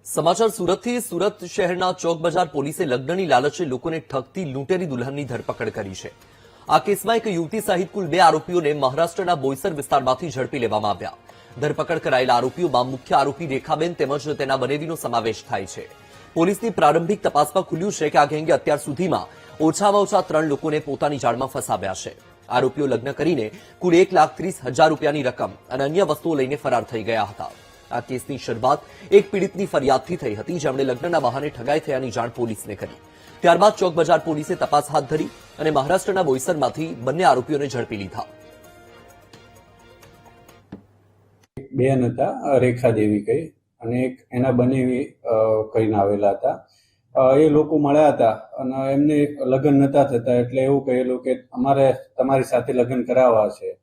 સમાચાર સુરતથી સુરત શહેરના ચોક બજાર પોલીસે લગ્નની લાલચે લોકોને ઠગતી લૂંટેરી દુલ્હનની ધરપકડ કરી છે। આ કેસમાં એક યુવતી સહિત કુલ 2 આરોપીઓને મહારાષ્ટ્રના બોઈસર વિસ્તારમાંથી ઝડપી લેવામાં આવ્યા। ધરપકડ કરાયેલા આરોપીઓમાં મુખ્ય આરોપી રેખાબેન તેમજ તેના બનેવીનો સમાવેશ થાય છે। પોલીસની પ્રારંભિક તપાસમાં ખુલ્યું છે કે આ ગેંગે અત્યાર સુધીમાં ઓછામાં ઓછા 3 લોકોને પોતાની જાળમાં ફસાવ્યા છે। આરોપીઓ લગ્ન કરીને કુલ 1,30,000 રૂપિયાની રકમ અને અન્ય વસ્તુઓ લઈને ફરાર થઈ ગયા હતા। આ કેસની શરૂઆત એક પીડિતની ફરિયાદથી થઈ હતી, જેમણે લગ્નના બહાને ઠગાઈ થયાની જાણ પોલીસને કરી। ત્યારબાદ ચોક બજાર પોલીસે તપાસ હાથ ધરી અને મહારાષ્ટ્રના બોઈસરમાંથી બંને આરોપીઓને ઝડપી લીધા। બેન હતા રેખા દેવી કઈ અને એક એના બનેવી કહીને આવેલા હતા। એ લોકો મળ્યા હતા અને એમને લગ્ન નતા થતા એટલે એવું કહેલું કે અમારે તમારી સાથે લગ્ન કરાવવા છે।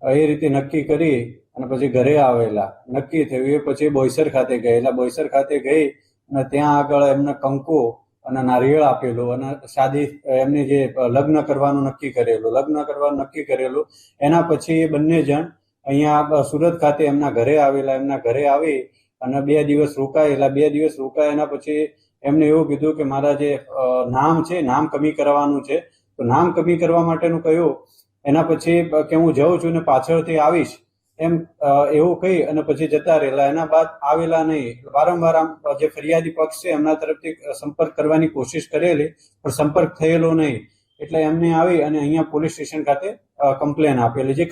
એ રીતે નક્કી કરી અને પછી ઘરે આવેલા, નક્કી થયું એ પછી બોઈસર ખાતે ગયેલા। બોઈસર ખાતે ગઈ અને ત્યાં આગળ એમને કંકુ અને નારિયેળ આપેલું અને શાદી એમને જે લગ્ન કરવાનું નક્કી કરેલું એના પછી એ બંને જણ અહીંયા સુરત ખાતે એમના ઘરે આવેલા। એમના ઘરે આવી અને 2 દિવસ રોકાયેલા। 2 દિવસ રોકાયા પછી એમને એવું કીધું કે મારા જે નામ છે, નામ કમી કરવાનું છે, તો નામ કમી કરવા માટેનું કહ્યું। એના પછી કે હું જાઉં છું ને પાછળથી આવીશ એમ એવું કહી અને પછી જતા રહેલા। એના બાદ આવેલા નહીં। વારંવાર આમ જે ફરિયાદી પક્ષ છે એમના તરફથી સંપર્ક કરવાની કોશિશ કરેલી પણ સંપર્ક થયેલો નહીં, એટલે એમને આવી અને અહીંયા પોલીસ સ્ટેશન ખાતે કમ્પ્લેન આપેલી। જે